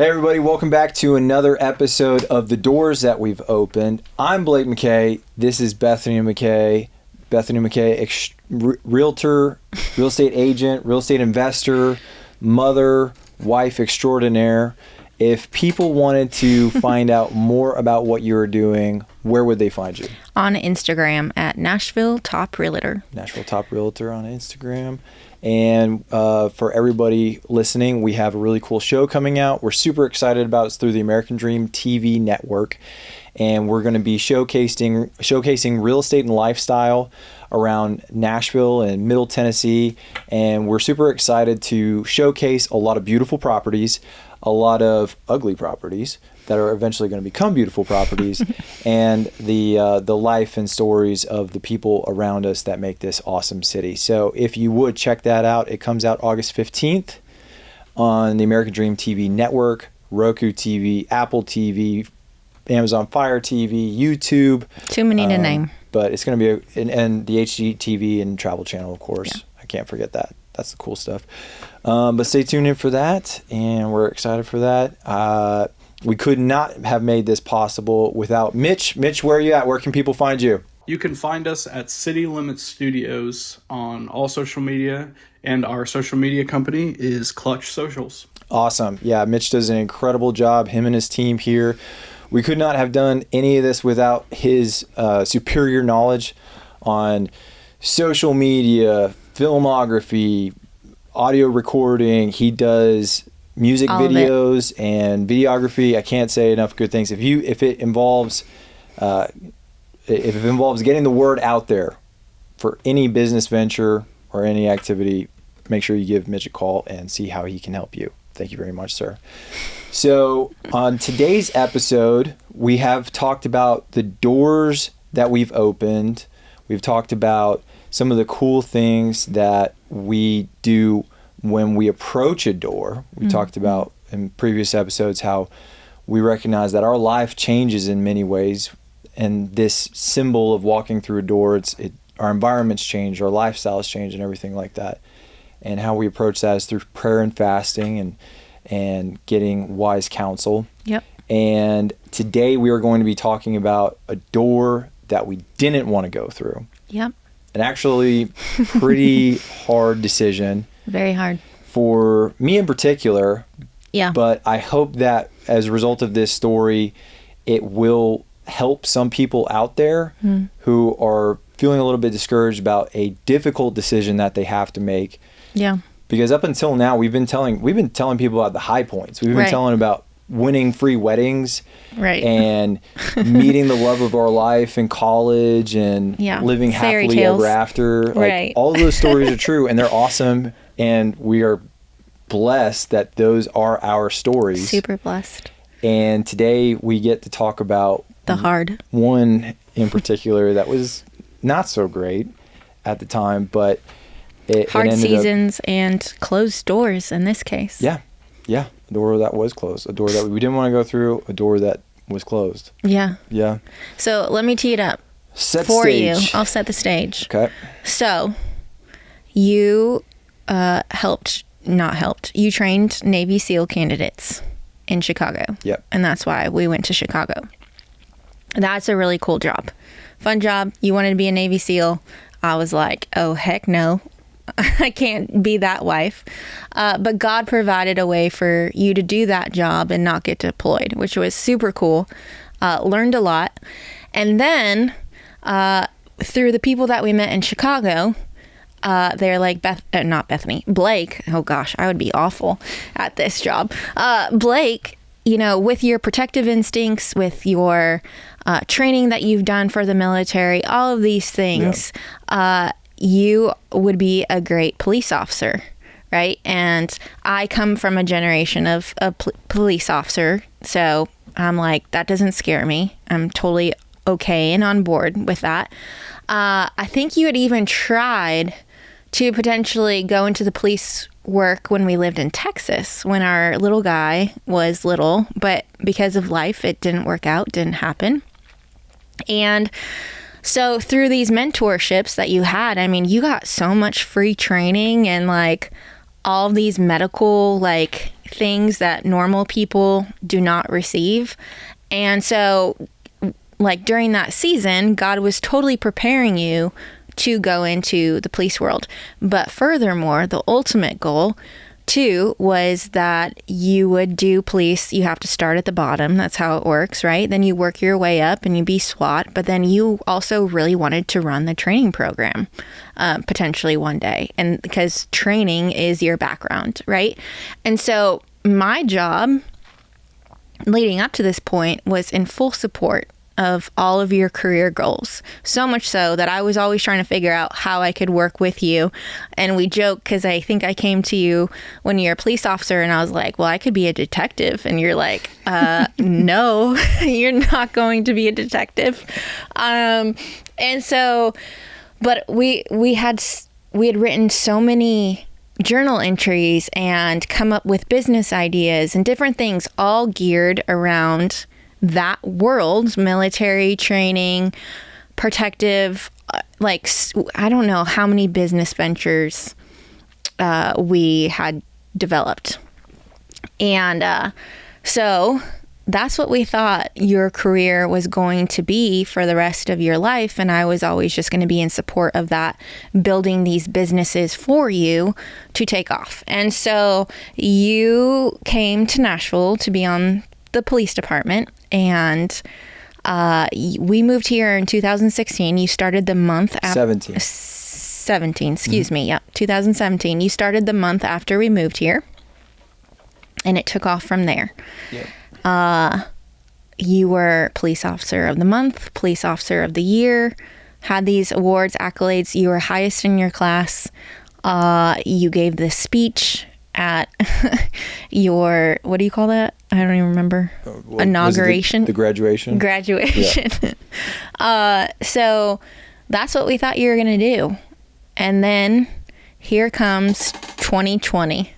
Hey everybody, welcome back to another episode of The Doors That We've Opened. I'm Blake McKay. This is Bethany and McKay. Bethany McKay, realtor, real estate agent, real estate investor, mother, wife extraordinaire. If people wanted to find out more about what you're doing, where would they find you? On Instagram at Nashville Top Realtor. Nashville Top Realtor on Instagram. And for everybody listening, we have a really cool show coming out. We're super excited about it. It's through the American Dream TV network. And we're going to be showcasing real estate and lifestyle around Nashville and Middle Tennessee. And we're super excited to showcase a lot of beautiful properties, a lot of ugly properties that are eventually going to become beautiful properties, and the life and stories of the people around us that make this awesome city. So if you would check that out, it comes out August 15th on the American Dream TV network, Roku TV, Apple TV, Amazon Fire TV, YouTube. Too many to name. But it's going to be, and the HGTV and Travel Channel, of course. Yeah. I can't forget that. That's the cool stuff. But stay tuned in for that, and we're excited for that. We could not have made this possible without Mitch. Mitch, where are you at? Where can people find you? You can find us at City Limits Studios on all social media, and our social media company is Clutch Socials. Awesome. Yeah, Mitch does an incredible job, him and his team here. We could not have done any of this without his superior knowledge on social media, filmography, audio recording. He does music videos and videography. I can't say enough good things. If it involves getting the word out there for any business venture or any activity, make sure you give Mitch a call and see how he can help you. Thank you very much, sir. So on today's episode, we have talked about the doors that we've opened. We've talked about some of the cool things that we do when we approach a door. We talked about in previous episodes how we recognize that our life changes in many ways, and this symbol of walking through a door, our environments change, our lifestyles change, and everything like that. And how we approach that is through prayer and fasting and getting wise counsel. Yep. And today we are going to be talking about a door that we didn't want to go through. Yep. An actually pretty hard decision. Very hard. For me in particular. Yeah. But I hope that as a result of this story, it will help some people out there who are feeling a little bit discouraged about a difficult decision that they have to make. Yeah. Because up until now, we've been telling people about the high points. We've been telling about winning free weddings, right, and meeting the love of our life in college and living fairy happily tales ever after. Like, right. all of those stories are true, and they're awesome, and we are blessed that those are our stories. Super blessed. And today we get to talk about the hard one in particular that was not so great at the time, but hard seasons and closed doors in this case. Yeah. A door that was closed, a door that we didn't want to go through, a door that was closed. Yeah. So let me tee it up for you. I'll set the stage. Okay. So you you trained Navy SEAL candidates in Chicago. Yep. And that's why we went to Chicago. That's a really cool job. Fun job. You wanted to be a Navy SEAL. I was like, oh, heck no. I can't be that wife. But God provided a way for you to do that job and not get deployed, which was super cool. Learned a lot. And then through the people that we met in Chicago, they're like, Blake. Oh gosh, I would be awful at this job. Blake, with your protective instincts, with your training that you've done for the military, all of these things, you would be a great police officer, right? And I come from a generation of a police officer, so I'm like, that doesn't scare me. I'm totally okay and on board with that. I think you had even tried to potentially go into the police work when we lived in Texas, when our little guy was little, but because of life, it didn't work out, didn't happen. And so through these mentorships that you had, I mean, you got so much free training and like all of these medical like things that normal people do not receive. And so, like, during that season, God was totally preparing you to go into the police world. But furthermore, the ultimate goal too was that you would do police. You have to start at the bottom. That's how it works, right? Then you work your way up and you be SWAT. But then you also really wanted to run the training program, potentially one day. And because training is your background, right? And so my job leading up to this point was in full support of all of your career goals. So much so that I was always trying to figure out how I could work with you. And we joke because I think I came to you when you're a police officer and I was like, well, I could be a detective. And you're like, no, you're not going to be a detective. And so, but we had written so many journal entries and come up with business ideas and different things all geared around that world, military training, protective, like, I don't know how many business ventures we had developed. And so that's what we thought your career was going to be for the rest of your life. And I was always just going to be in support of that, building these businesses for you to take off. And so you came to Nashville to be on the police department, and we moved here in 2016. You started the month after 17, excuse me. Yep, 2017. You started the month after we moved here, and it took off from there. Yep. You were police officer of the month, police officer of the year, had these awards, accolades. You were highest in your class. You gave this speech at your, what do you call that? I don't even remember. Inauguration. The graduation. Yeah. So that's what we thought you were going to do. And then here comes 2020.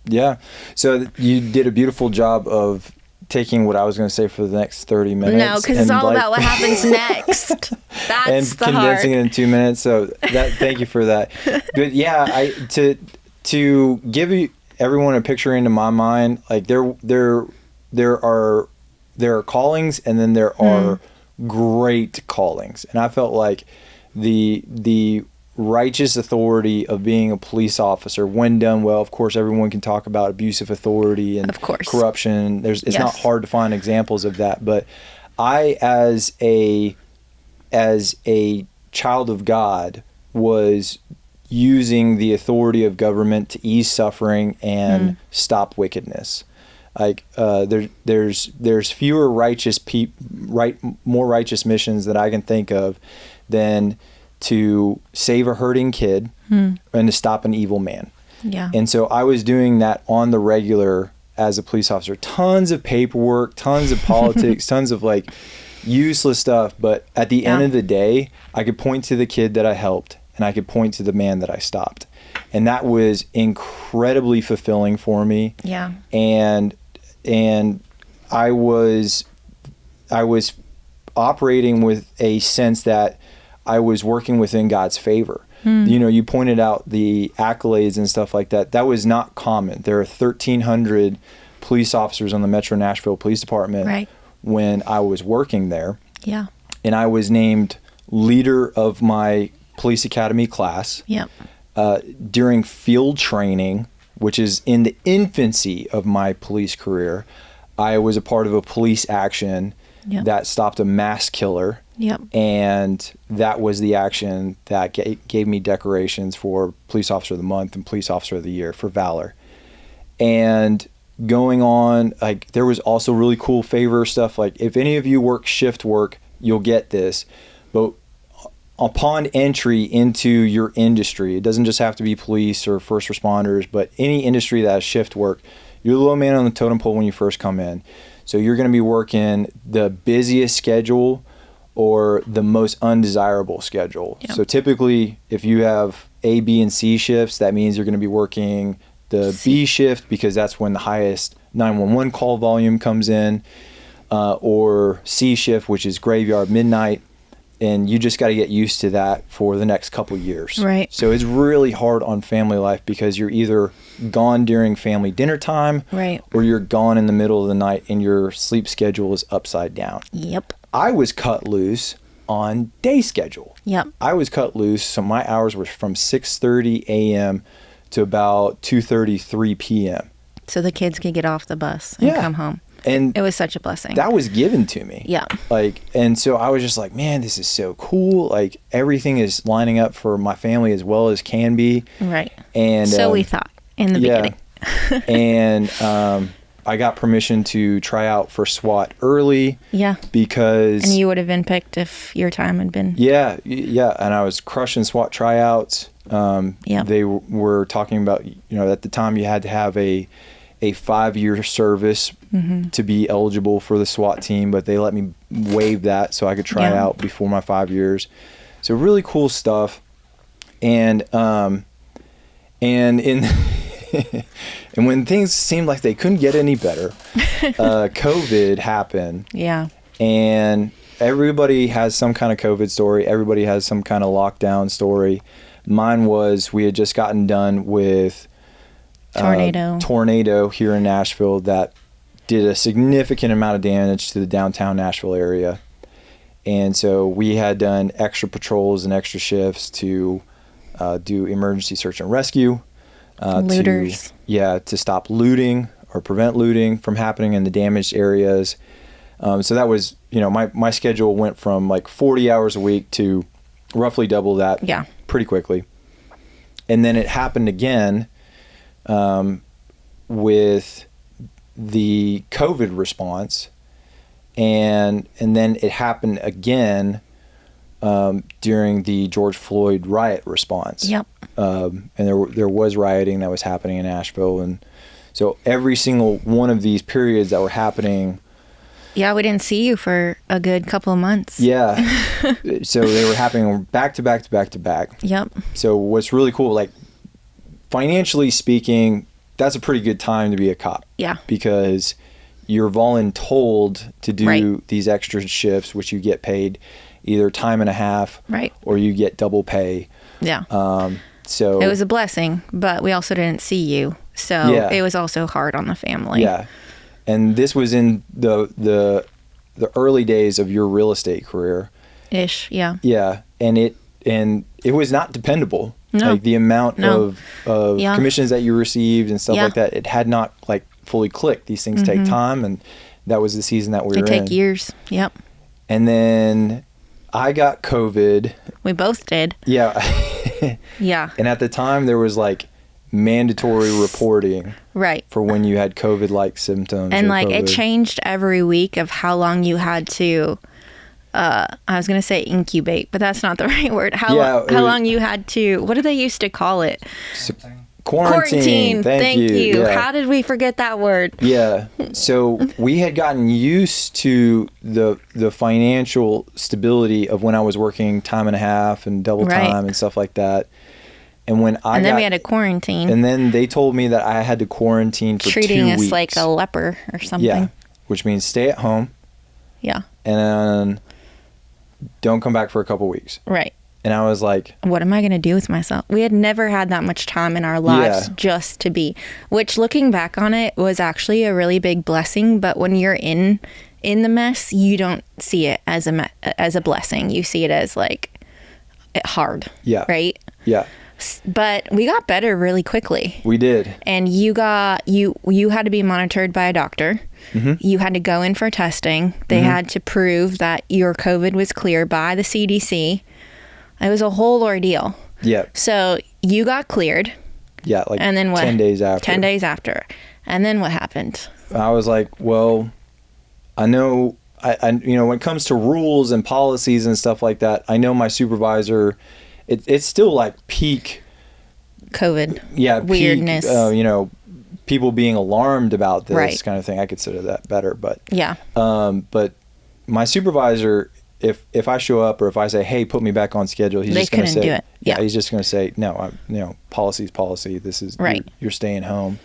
Yeah. So you did a beautiful job of taking what I was going to say for the next 30 minutes. No, because it's all about what happens next. That's and the condensing it in 2 minutes. So thank you for that. But yeah, to give everyone a picture into my mind, like there are callings, and then there are great callings, and I felt like the righteous authority of being a police officer, when done well, of course, everyone can talk about abusive authority and corruption. It's not hard to find examples of that, but I, as a child of God, was using the authority of government to ease suffering and stop wickedness. Like there's fewer more righteous missions that I can think of than to save a hurting kid and to stop an evil man. Yeah. And so I was doing that on the regular as a police officer. Tons of paperwork, tons of politics, tons of like useless stuff. But at the end of the day, I could point to the kid that I helped, and I could point to the man that I stopped. And that was incredibly fulfilling for me. Yeah. And I was operating with a sense that I was working within God's favor. You know, you pointed out the accolades and stuff like that. That was not common. There are 1,300 police officers on the Metro Nashville Police Department when I was working there. Yeah. And I was named leader of my police academy class. Yep. During field training, which is in the infancy of my police career, I was a part of a police action that stopped a mass killer. Yep. And that was the action that gave me decorations for Police Officer of the Month and Police Officer of the Year for valor. And going on, like, there was also really cool favor stuff. Like, if any of you work shift work, you'll get this. But upon entry into your industry, it doesn't just have to be police or first responders, but any industry that has shift work, you're the low man on the totem pole when you first come in. So you're going to be working the busiest schedule or the most undesirable schedule. Yep. So typically, if you have A, B, and C shifts, that means you're going to be working the B shift because that's when the highest 911 call volume comes in, or C shift, which is graveyard midnight. and you just got to get used to that for the next couple years. Right. So it's really hard on family life because you're either gone during family dinner time, Right. or you're gone in the middle of the night and your sleep schedule is upside down. Yep. I was cut loose on day schedule. Yep. I was cut loose, so my hours were from 6:30 a.m. to about 2:33 p.m. So the kids could get off the bus and come home. And It was such a blessing. that was given to me. Yeah. Like, and so I was just like, man, this is so cool. Like, everything is lining up for my family as well as can be. Right. And So we thought in the beginning. And I got permission to try out for SWAT early. Yeah. Because And you would have been picked if your time had been. yeah, and I was crushing SWAT tryouts. Yeah. They were talking about, at the time you had to have a 5-year service to be eligible for the SWAT team, but they let me waive that so I could try out before my 5 years. So really cool stuff. And in and when things seemed like they couldn't get any better, COVID happened. Yeah. And everybody has some kind of COVID story. Everybody has some kind of lockdown story. Mine was, we had just gotten done with tornado here in Nashville that did a significant amount of damage to the downtown Nashville area. And so we had done extra patrols and extra shifts to do emergency search and rescue. Looters. To stop looting or prevent looting from happening in the damaged areas. So that was, my schedule went from like 40 hours a week to roughly double that pretty quickly. And then it happened again with the COVID response. And then it happened again during the George Floyd riot response. Yep. And there was rioting that was happening in Nashville. And so every single one of these periods that were happening. Yeah, we didn't see you for a good couple of months. Yeah. So they were happening back to back to back to back. Yep. So what's really cool, like financially speaking, that's a pretty good time to be a cop. Yeah. Because you're voluntold to do these extra shifts, which you get paid either time and a half, or you get double pay. Yeah. So it was a blessing, but we also didn't see you, so it was also hard on the family. Yeah. And this was in the early days of your real estate career. Ish, yeah. Yeah, and it was not dependable. No. Like the amount of commissions that you received and stuff like that, it had not like fully clicked. These things take time, and that was the season that we were in. They take years. Yep. And then I got COVID. We both did. Yeah. Yeah. And at the time there was like mandatory reporting for when you had COVID-like symptoms. And like it changed every week of how long you had to, I was going to say incubate, but that's not the right word. How long you had to, what do they used to call it? Quarantine. Thank you. Yeah. How did we forget that word? Yeah. So we had gotten used to the financial stability of when I was working time and a half and double time and stuff like that. And then we had a quarantine. And then they told me that I had to quarantine for 2 weeks. Treating us like a leper or something. Yeah. Which means stay at home. Yeah. And don't come back for a couple weeks. Right. And I was like, what am I going to do with myself? We had never had that much time in our lives just to be, which looking back on it was actually a really big blessing. But when you're in the mess, you don't see it as a blessing. You see it as like hard. Yeah. Right. Yeah. But we got better really quickly. We did. And you had to be monitored by a doctor. Mm-hmm. You had to go in for testing. They had to prove that your COVID was clear by the CDC. It was a whole ordeal. Yeah. So you got cleared. Yeah, like and then what? 10 days after. 10 days after. And then what happened? I was like, well, I know, I when it comes to rules and policies and stuff like that, I know my supervisor, it's still like peak COVID. Yeah. Weirdness. Peak, people being alarmed about this kind of thing. I consider that better, but yeah. But my supervisor, if I show up or if I say, hey, put me back on schedule, he's just going to say, do it. Yeah, he's just going to say, no, policy's policy. This is you're staying home.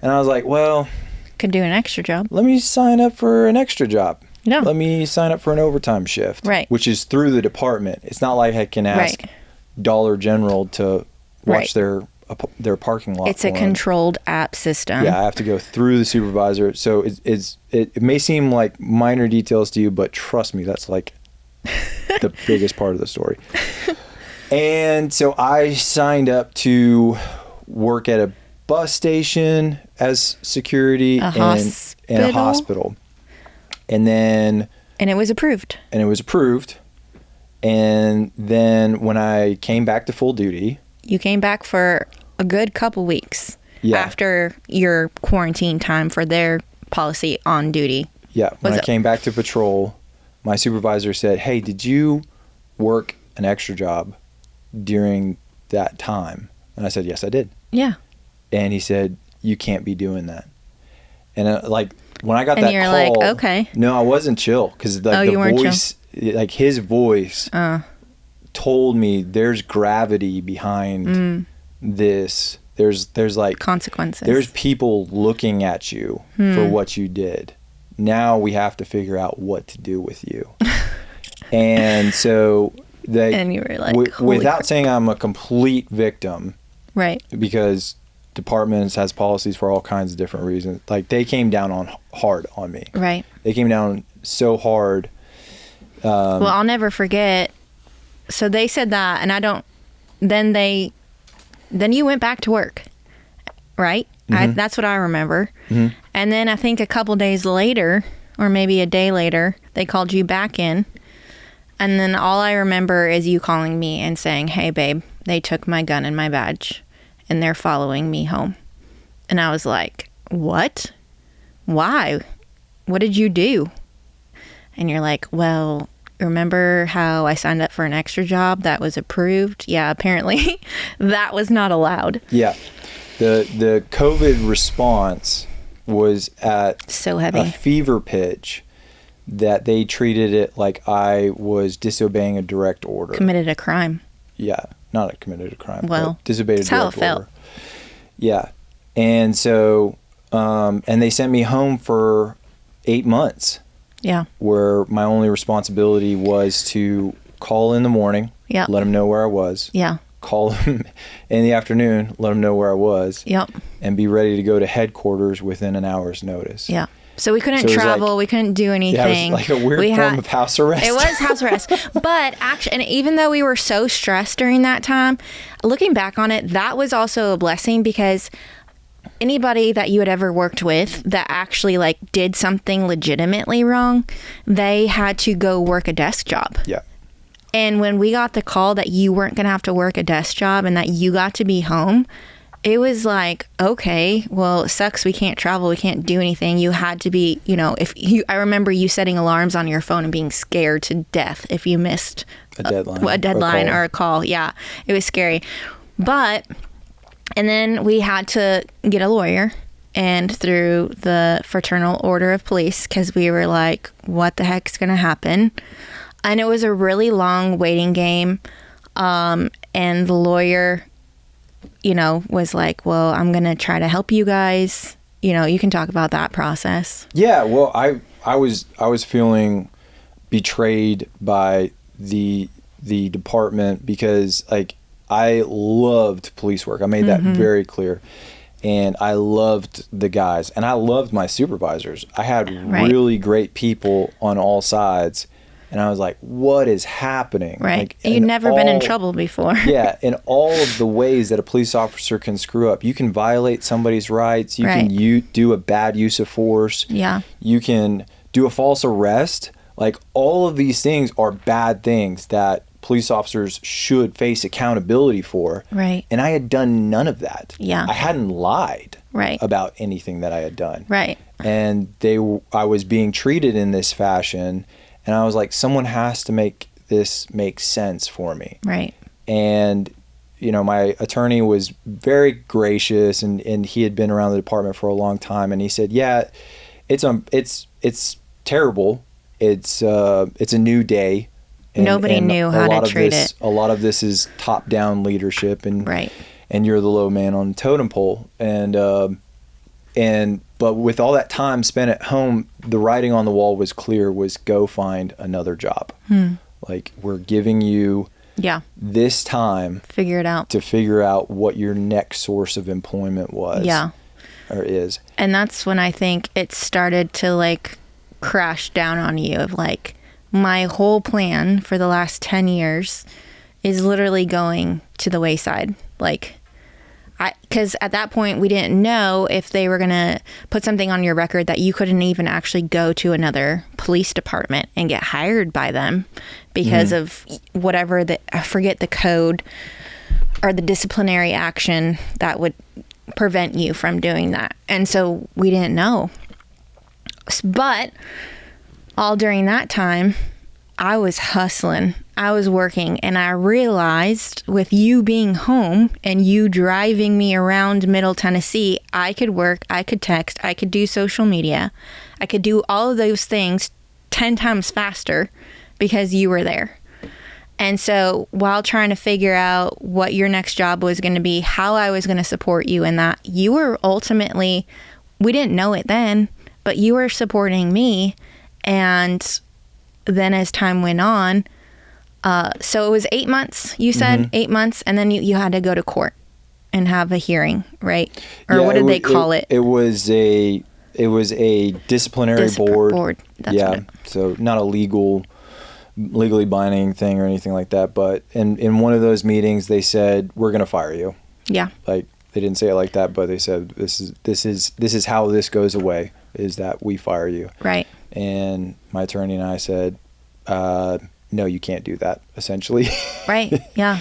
And I was like, well, could do an extra job. Let me sign up for an extra job. No. let me sign up for an overtime shift. Right. Which is through the department. It's not like I can ask Dollar General to watch their parking lot. It's a controlled app system. Yeah, I have to go through the supervisor. So it may seem like minor details to you, but trust me, that's like the biggest part of the story. And so I signed up to work at a bus station as security and a hospital. And it was approved. And then when I came back to full duty, you came back for a good couple weeks after your quarantine time for their policy on duty. Yeah. When I came back to patrol, my supervisor said, "Hey, did you work an extra job during that time?" And I said, "Yes, I did." Yeah. And he said, "You can't be doing that." And when I got that you're call, like, okay. No, I wasn't chill because the voice, like his voice, told me there's gravity behind this. There's like consequences. There's people looking at you for what you did. Now we have to figure out what to do with you. And so and you were like, without saying I'm a complete victim, right? Because departments has policies for all kinds of different reasons. Like they came down hard on me. Right. They came down so hard. Well, I'll never forget. So they said that, and then you went back to work, right? Mm-hmm. That's what I remember. Mm-hmm. And then I think a couple days later, or maybe a day later, they called you back in. And then all I remember is you calling me and saying, "Hey, babe, they took my gun and my badge, and they're following me home." And I was like, "What? Why? What did you do?" And you're like, "Well, remember how I signed up for an extra job that was approved? Yeah, apparently that was not allowed." Yeah. The COVID response was at so heavy, a fever pitch, that they treated it like I was disobeying a direct order. Committed a crime. Yeah. Not committed a crime. Well, disobeyed a direct order. That's how it felt. Yeah. And so, and they sent me home for 8 months. Yeah. Where my only responsibility was to call in the morning, let them know where I was. Yeah. Call them in the afternoon, let them know where I was. Yep. And be ready to go to headquarters within an hour's notice. Yeah. So we couldn't travel. We couldn't do anything. Yeah, it was like a weird form of house arrest. It was house arrest. But actually, and even though we were so stressed during that time, looking back on it, that was also a blessing, because anybody that you had ever worked with that actually like did something legitimately wrong, they had to go work a desk job. Yeah. And when we got the call that you weren't going to have to work a desk job and that you got to be home, it was like, okay, well, it sucks. We can't travel. We can't do anything. You had to be, I remember you setting alarms on your phone and being scared to death if you missed a deadline or a call. Yeah, it was scary. And then we had to get a lawyer, and through the Fraternal Order of Police, because we were like, what the heck's going to happen? And it was a really long waiting game. And the lawyer, was like, well, I'm going to try to help you guys. You can talk about that process. Yeah. Well, I was feeling betrayed by the department, because like I loved police work. I made that very clear. And I loved the guys, and I loved my supervisors. I had really great people on all sides. And I was like, what is happening? Right. Like, you'd never been in trouble before. Yeah. In all of the ways that a police officer can screw up. You can violate somebody's rights. You can do a bad use of force. Yeah. You can do a false arrest. Like, all of these things are bad things that police officers should face accountability for. Right. And I had done none of that. Yeah. I hadn't lied about anything that I had done. Right. And I was being treated in this fashion. And I was like, someone has to make this make sense for me. Right. And, my attorney was very gracious, and he had been around the department for a long time. And he said, yeah, it's terrible. It's a new day. And, nobody knew how to treat it. A lot of this is top-down leadership, and you're the low man on the totem pole. But But with all that time spent at home, the writing on the wall was clear, was go find another job. Like, we're giving you this time Figure it out. to figure out what your next source of employment was. Yeah. Or is. And that's when I think it started to like crash down on you of like, my whole plan for the last 10 years is literally going to the wayside. Like, because at that point we didn't know if they were going to put something on your record that you couldn't even actually go to another police department and get hired by them because of whatever I forget the code or the disciplinary action that would prevent you from doing that. And so we didn't know. But all during that time, I was hustling. I was working, and I realized with you being home and you driving me around Middle Tennessee, I could work, I could text, I could do social media. I could do all of those things 10 times faster because you were there. And so while trying to figure out what your next job was going to be, how I was going to support you in that, you were ultimately, we didn't know it then, but you were supporting me. And then as time went on, so it was 8 months, you said, 8 months, and then you had to go to court and have a hearing, right? Or what did they call it? It was a disciplinary board. That's what so not a legally binding thing or anything like that. But in one of those meetings, they said, we're going to fire you. Yeah. Like, they didn't say it like that, but they said, this is how this goes away, is that we fire you. Right. And my attorney and I said, no, you can't do that, essentially. Right. Yeah.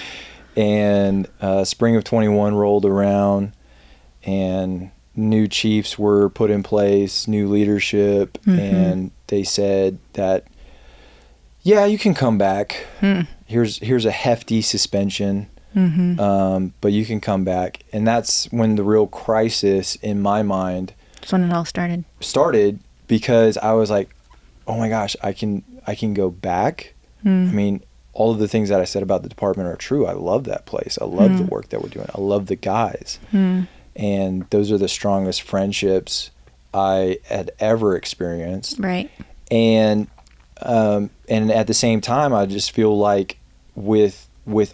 And spring of 21 rolled around, and new chiefs were put in place, new leadership, and they said that, yeah, you can come back. Here's a hefty suspension, but you can come back. And that's when the real crisis in my mind. That's when it all started. Because I was like, oh my gosh, I can go back. I mean, all of the things that I said about the department are true. I love that place. I love the work that we're doing. I love the guys. And those are the strongest friendships I had ever experienced. Right. And at the same time, I just feel like with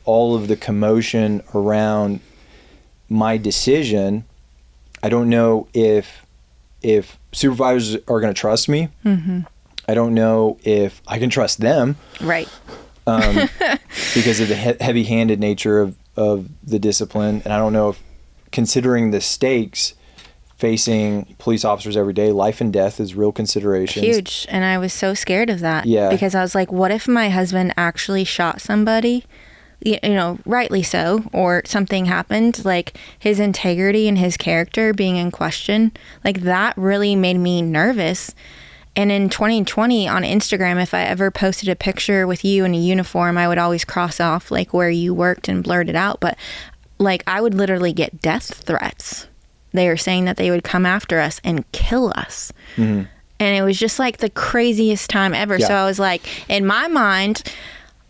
all of the commotion around my decision, I don't know if supervisors are going to trust me. I don't know if I can trust them. Right. Because of the heavy-handed nature of the discipline. And I don't know if, considering the stakes facing police officers every day, life and death is real considerations. Huge. And I was so scared of that. Yeah. Because I was like, what if my husband actually shot somebody? You know, rightly so, or something happened, like his integrity and his character being in question, like that really made me nervous. And in 2020 on Instagram, if I ever posted a picture with you in a uniform, I would always cross off like where you worked and blurt it out. But like I would literally get death threats. They were saying that they would come after us and kill us. And it was just like the craziest time ever. Yeah. So I was like, in my mind,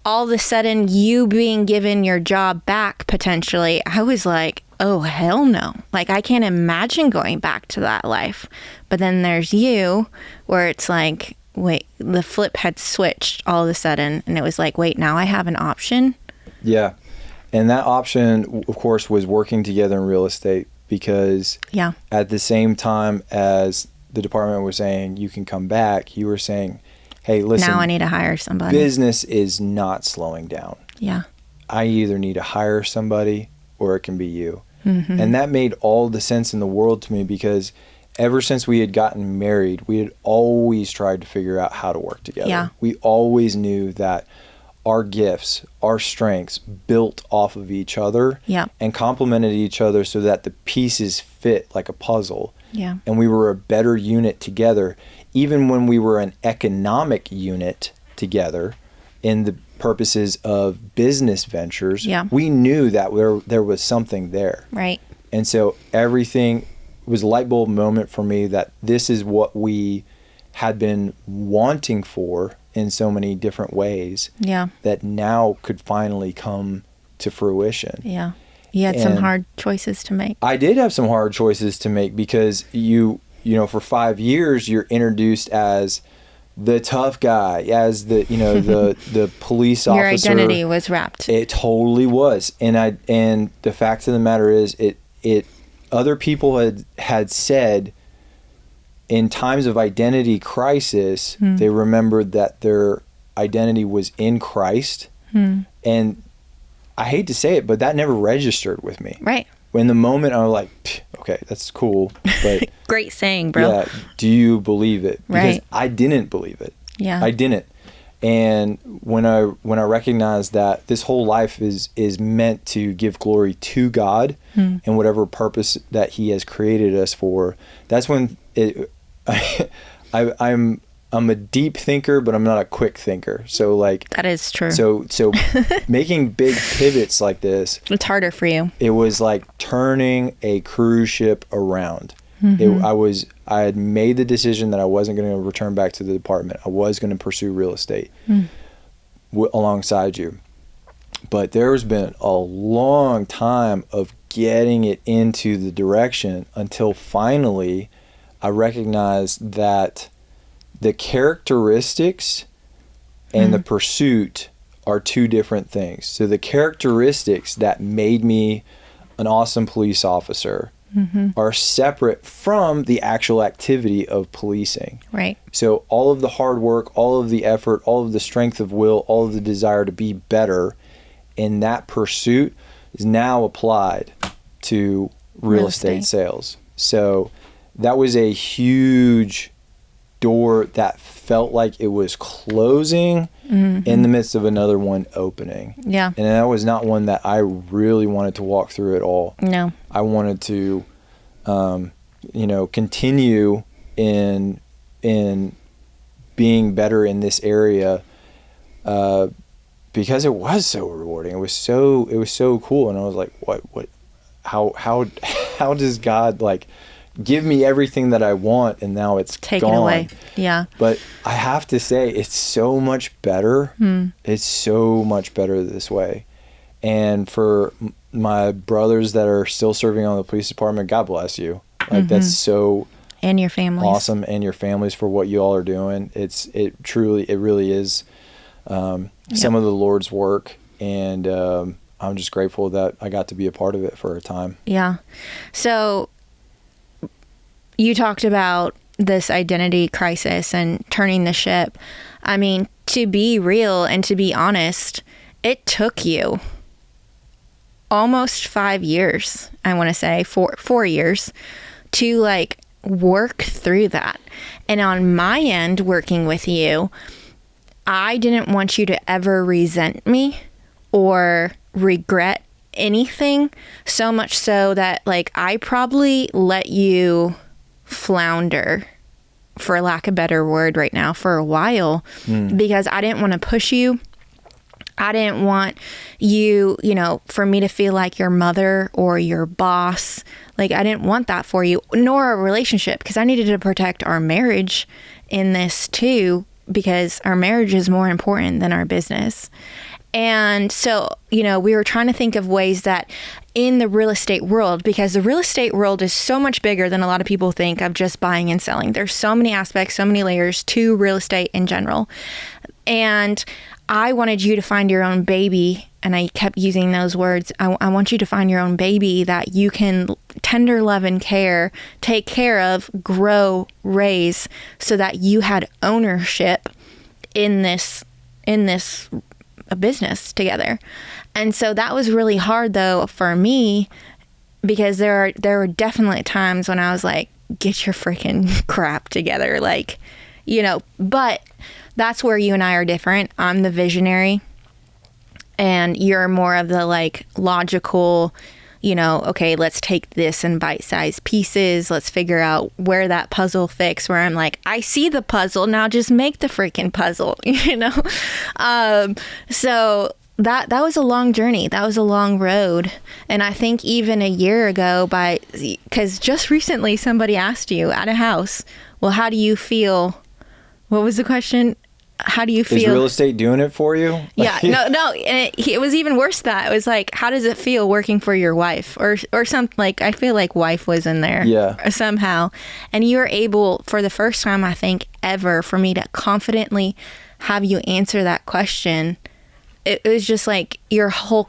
all of a sudden you being given your job back potentially, I was like, oh, hell no. Like, I can't imagine going back to that life. But then there's you, where it's like, wait, the flip had switched all of a sudden. And it was like, wait, now I have an option? Yeah. And that option, of course, was working together in real estate, because at the same time as the department was saying, you can come back, you were saying, hey, listen. Now I need to hire somebody. Business is not slowing down. Yeah. I either need to hire somebody or it can be you. And that made all the sense in the world to me, because ever since we had gotten married, we had always tried to figure out how to work together. Yeah. We always knew that our gifts, our strengths built off of each other and complemented each other so that the pieces fit like a puzzle. Yeah. And we were a better unit together. Even when we were an economic unit together in the purposes of business ventures, we knew that there was something there. Right. And so everything was a light bulb moment for me that this is what we had been wanting for in so many different ways. Yeah. That now could finally come to fruition. Yeah. You had some hard choices to make. I did have some hard choices to make, because for 5 years, you're introduced as the tough guy, as the the police officer. Your identity was wrapped. It totally was, and the fact of the matter is, it other people had said in times of identity crisis, they remembered that their identity was in Christ, and I hate to say it, but that never registered with me. Right. In the moment, I was like, okay, that's cool, but great saying, bro. Yeah, do you believe it? Because right. I didn't believe it. Yeah, I didn't. And when I recognized that this whole life is meant to give glory to God and whatever purpose that He has created us for, that's when I'm a deep thinker, but I'm not a quick thinker. So like that is true. So making big pivots like this, it's harder for you. It was like turning a cruise ship around. I had made the decision that I wasn't going to return back to the department. I was going to pursue real estate alongside you. But there's been a long time of getting it into the direction until finally I recognized that the characteristics and the pursuit are two different things. So the characteristics that made me an awesome police officer are separate from the actual activity of policing. Right. So all of the hard work, all of the effort, all of the strength of will, all of the desire to be better in that pursuit is now applied to real estate sales. So that was a huge door that felt like it was closing in the midst of another one opening. Yeah. And that was not one that I really wanted to walk through at all. No. I wanted to, continue in being better in this area, because it was so rewarding. It was so cool. And I was like, how does God like give me everything that I want and now it's take gone. It away. Yeah. But I have to say it's so much better. It's so much better this way. And for my brothers that are still serving on the police department, God bless you. Like that's so and your families. Awesome, and your families for what you all are doing. It really is some of the Lord's work, and I'm just grateful that I got to be a part of it for a time. Yeah. So you talked about this identity crisis and turning the ship. I mean, to be real and to be honest, it took you almost 5 years, I want to say 4 years, to like work through that. And on my end, working with you, I didn't want you to ever resent me or regret anything, so much so that like I probably let you flounder, for lack of a better word right now, for a while, because I didn't want to push you. I didn't want you, for me to feel like your mother or your boss. Like, I didn't want that for you, nor a relationship, because I needed to protect our marriage in this too, because our marriage is more important than our business. And so, we were trying to think of ways that in the real estate world, because the real estate world is so much bigger than a lot of people think of just buying and selling. There's so many aspects, so many layers to real estate in general. And I wanted you to find your own baby, and I kept using those words. I want you to find your own baby that you can tender love and care, take care of, grow, raise, so that you had ownership in this business together. And so that was really hard though for me, because there were definitely times when I was like, get your freaking crap together, but that's where you and I are different. I'm the visionary and you're more of the like logical, okay, let's take this in bite-sized pieces. Let's figure out where that puzzle fits, where I'm like, I see the puzzle, now just make the freaking puzzle, So that was a long journey. That was a long road. And I think even a year ago, because just recently somebody asked you at a house, well, how do you feel? What was the question? how do you Is feel? real estate doing it for you? Yeah, no, and it was even worse than that. It was like, how does it feel working for your wife or something? Like, I feel like wife was in there, Yeah. somehow, and you were able, for the first time I think ever, for me to confidently have you answer that question. It was just like your whole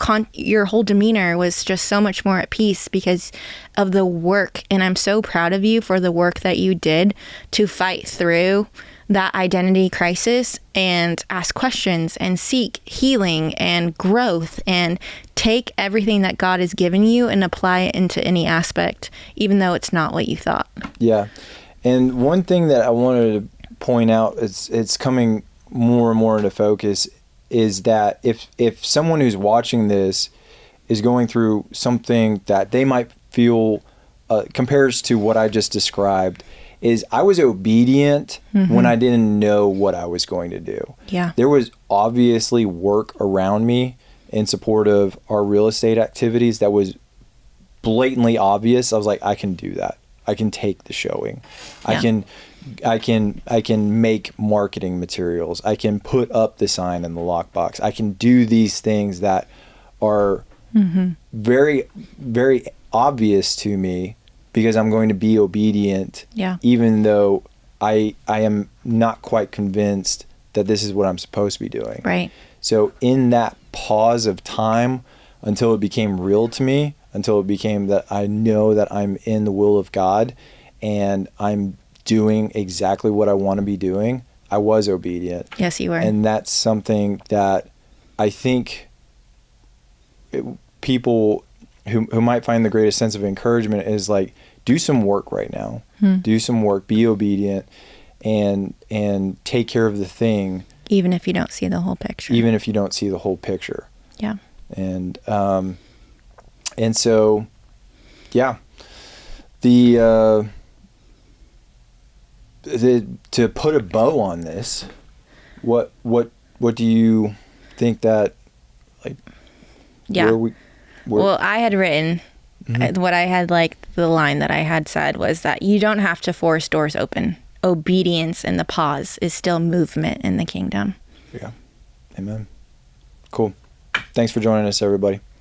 demeanor was just so much more at peace because of the work, and I'm so proud of you for the work that you did to fight through that identity crisis and ask questions and seek healing and growth and take everything that God has given you and apply it into any aspect, even though it's not what you thought. Yeah. And one thing that I wanted to point out, it's coming more and more into focus, is that if someone who's watching this is going through something that they might feel compares to what I just described, is I was obedient when I didn't know what I was going to do. Yeah. There was obviously work around me in support of our real estate activities that was blatantly obvious. I was like, I can do that. I can take the showing. Yeah. I can make marketing materials. I can put up the sign in the lockbox. I can do these things that are very, very obvious to me because I'm going to be obedient. Yeah. Even though I am not quite convinced that this is what I'm supposed to be doing. Right. So in that pause of time until it became real to me, until it became that I know that I'm in the will of God and I'm doing exactly what I want to be doing, I was obedient. Yes, you were. And that's something that I think people who might find the greatest sense of encouragement is like, do some work right now. Do some work, be obedient, and take care of the thing. Even if you don't see the whole picture. Even if you don't see the whole picture. Yeah. And so, yeah, the to put a bow on this, what do you think that, like, Yeah. where Well, I had written what I had, like, the line that I had said was that you don't have to force doors open. Obedience in the pause is still movement in the kingdom. Yeah. Amen. Cool. Thanks for joining us, everybody.